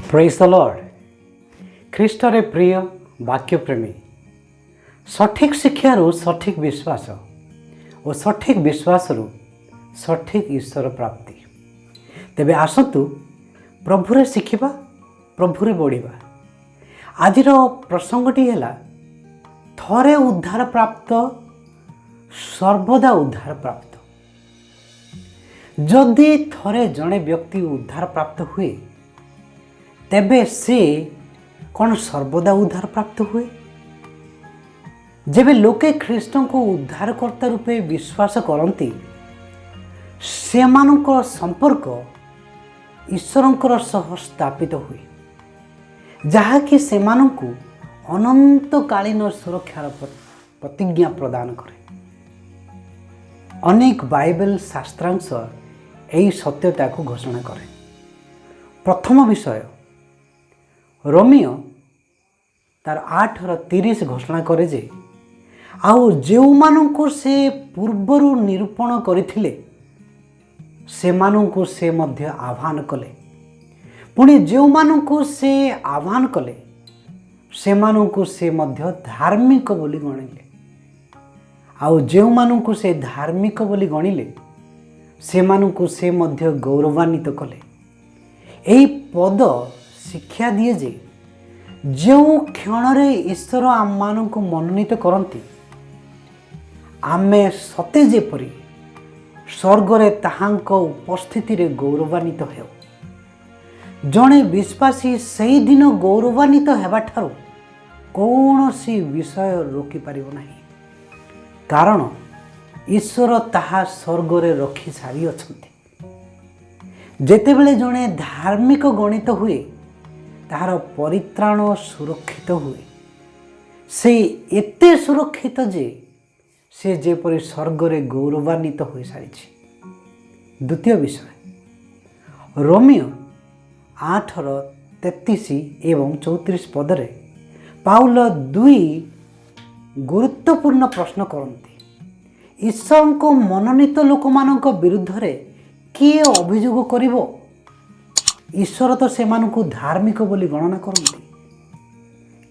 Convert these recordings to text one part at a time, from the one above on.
Praise the Lord. ख्रीष्टरे प्रिय वाक्यप्रेमी सठिक शिक्षारू सठिक विश्वास और सठिक विश्वासरू सठिक ईश्वर प्राप्ति। तेबे आसतु प्रभुरे शिखिबा, प्रभुरे बढ़िबा। आजिर प्रसंगटी है थरे उद्धार प्राप्त सर्वदा उद्धार प्राप्त। जदि थरे जड़े व्यक्ति उद्धार प्राप्त हुए तेबे से कौन सर्वदा उद्धार प्राप्त हुए? जेबे लोके ख्रीष्टों को उद्धारकर्ता रूपे विश्वास करती सेमानंकर संपर्क ईश्वरंकर सह स्थापित हुए, जहाँकि सेमानंकु अनंतकालीन सुरक्षार प्रतिज्ञा प्रदान करे। अनेक बाइबल शास्त्रांश यही सत्यता को घोषणा करे। प्रथम विषय रोमियो तार 8:30 घोषणा करे जे आउ जेउ मानंकु से पूर्वरु निरूपण करिथिले सेमानंकु से मध्य आह्वान कले। पुणी जेउ मानंकु से आह्वान कले सेमानंकु से मध्य धार्मिक बोली गणिले। आउ जेउ मानंकु से धार्मिक बोली गणिले सेमानंकु से मध्य गौरवान्वित कले। एही पद शिक्षा दिए जे जो क्षण ईश्वर आम मान को मनोनीत करती आमे सते जेपरी स्वर्गरे ताहांक उपस्थिति रे गौरवान्वित हेउ। जड़े विश्वासी सही दिन गौरवान्वित हेबा ठारू कौनसी विषय रोकी पारिबो नाही, कारण ईश्वर ताहा स्वर्गरे रखी सारी अछंती। जेतेबेले जड़े धार्मिक गणित हुए तार परित्राण सुरक्षित हुए। से एते सुरक्षित जे से जेपरि स्वर्गरे गौरवान्वित हो सारी। द्वितीय विषय रोमियो 8:33 एवं 34 पदरे पाउल दुई गुरुत्वपूर्ण प्रश्न करती। ईश्वर को मनोनीत लोक मानक विरुद्ध रे किए अभियोग करिवो? ईश्वर तो सेमानकु धार्मिक बोली गणना करती।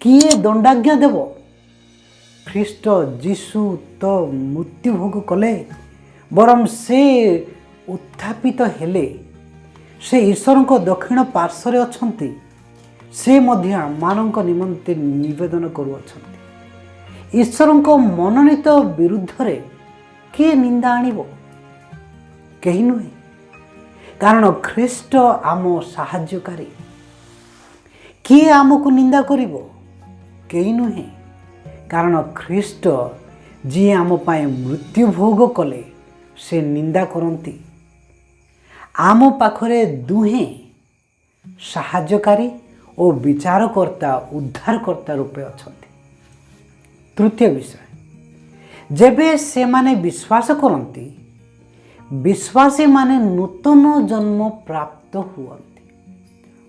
किए दंडाज्ञा देव? ख्रीष्ट जीशु तो मृत्यु भोग कले, बरम से उत्थापित हेले। से ईश्वर को दक्षिण पार्श्व अछंती। से मध्य मानक निमंते निवेदन करुअछंती। ईश्वर को मनोनीत विरुद्ध रे किए निंदा आनिबो? केही नुहे, कारण ख्रीष्ट आम साहाय्यकारी। किए आमको निंदा करिवो? केही नुहे, कारण ख्रीष्ट जी आम पाए मृत्यु भोग कले से निंदा करती। आम पाखरे दुहे साहाय्यकारी और विचारकर्ता उद्धारकर्ता रूपे अछंती। तृतीय विषय जेबे से माने विश्वास करती विश्वासी माने नूतन जन्म प्राप्त हुअन्ति।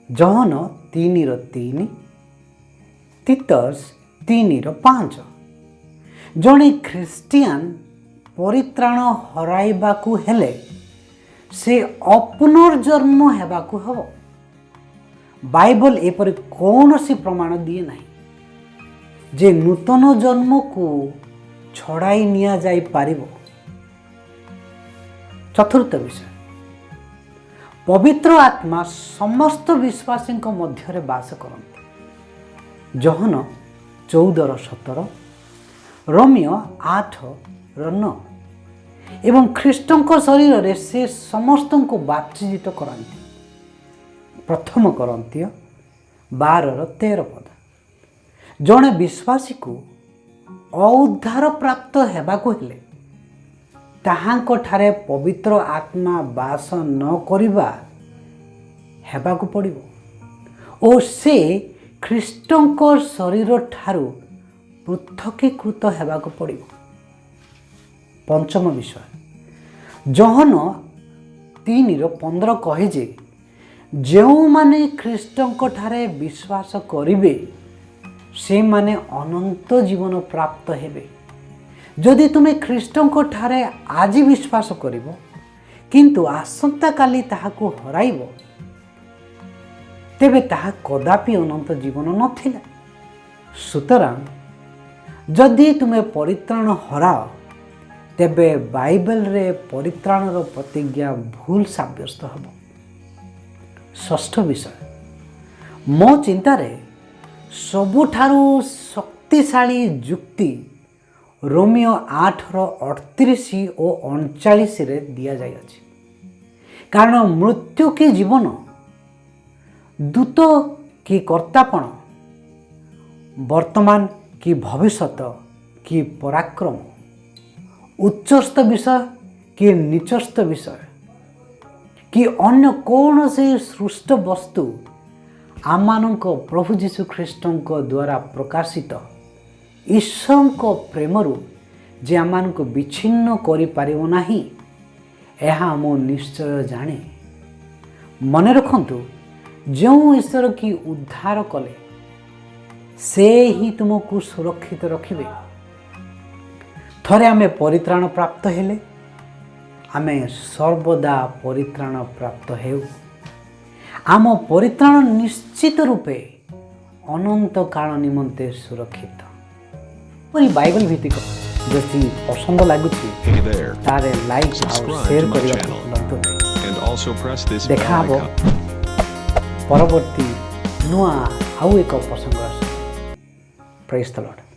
जहन 3:3 तीतस 3:5 जड़े ख्रीस्टियान परित्राण हराइबाकू हेले से अपनर्जन्म हेबाकू हबो। बाइबल एपरि कौनसी प्रमाण दिए नहीं जे नूतन जन्म को छड़ाई निया जाई पारिबो। चतुर्थ विषय पवित्र आत्मा समस्त विश्वासी मध्य बास करते। जहन 14:17 रोमियो 8:9 एवं ख्रीष्टों शरीर रे से समस्त को बाप्तिजित करांती। प्रथम करंतिय 12:13 पद जड़े विश्वासी को औद्धार प्राप्त हेबाकू हेले ताहांको ठारे पवित्र आत्मा बास न करिबा हेबाकू पड़िबो और से ख्रीष्टों शरीर ठारू पृथकीकृत हेबाकू पड़िबो। पंचम विषय जहन 3:15 कहे जे जो माने ख्रीष्टों ठारे विश्वास करिबे से माने अनंत जीवन प्राप्त हेबे। जदि तुम्हें ख्रीष्टों ठारे आज विश्वास करिबो किंतु आसंता काली ताहाकू हराइबो ତେବେ ତାହା କଦାପି ଅନନ୍ତ ଜୀବନ ନଥିଲା। ସୁତରାଂ ଯଦି ତୁମେ ପରିତ୍ରାଣ ହରାଅ ତେବେ ବାଇବେଲରେ ପରିତ୍ରାଣର ପ୍ରତିଜ୍ଞା ଭୁଲ ସାବ୍ୟସ୍ତ ହେବ। ଷଷ୍ଠ ବିଷୟ, ମୋ ଚିନ୍ତାରେ ସବୁଠାରୁ ଶକ୍ତିଶାଳୀ ଯୁକ୍ତି ରୋମିଓ 8:38 ଓ 39ରେ ଦିଆଯାଇଅଛି। କାରଣ ମୃତ୍ୟୁ କି ଜୀବନ, ଦୂତ କି କର୍ତ୍ତାପଣ, ବର୍ତ୍ତମାନ କି ଭବିଷ୍ୟତ କି ପରାକ୍ରମ, ଉଚ୍ଚସ୍ଥ ବିଷୟ କି ନିଚସ୍ଥ ବିଷୟ କି ଅନ୍ୟ କୌଣସି ସୃଷ୍ଟ ବସ୍ତୁ ଆମମାନଙ୍କ ପ୍ରଭୁ ଯୀଶୁ ଖ୍ରୀଷ୍ଟଙ୍କ ଦ୍ୱାରା ପ୍ରକାଶିତ ଈଶ୍ୱରଙ୍କ ପ୍ରେମରୁ ଯେ ଆମମାନଙ୍କୁ ବିଚ୍ଛିନ୍ନ କରିପାରିବ ନାହିଁ, ଏହା ମୁଁ ନିଶ୍ଚୟ ଜାଣେ। ମନେ ରଖନ୍ତୁ, ଯେଉଁ ଈଶ୍ୱର କି ଉଦ୍ଧାର କଲେ ସେ ହିଁ ତୁମକୁ ସୁରକ୍ଷିତ ରଖିବେ। ଥରେ ଆମେ ପରିତ୍ରାଣ ପ୍ରାପ୍ତ ହେଲେ ଆମେ ସର୍ବଦା ପରିତ୍ରାଣ ପ୍ରାପ୍ତ ହେଉ। ଆମ ପରିତ୍ରାଣ ନିଶ୍ଚିତ ରୂପେ ଅନନ୍ତ କାଳ ନିମନ୍ତେ ସୁରକ୍ଷିତ। ବାଇବେଲ ଭିତ୍ତିକ ଯଦି ପସନ୍ଦ ଲାଗୁଛି ତାହେଲେ ଲାଇକ୍ ଆଉ ସେୟାର କରିବାକୁ ଭୁଲନ୍ତୁ ନାହିଁ। ଦେଖା ହେବ ପରବର୍ତ୍ତୀ ନୂଆ ଆଉ ଏକ ପ୍ରସଙ୍ଗ। ପ୍ରେଜ୍ ଦ ଲର୍ଡ।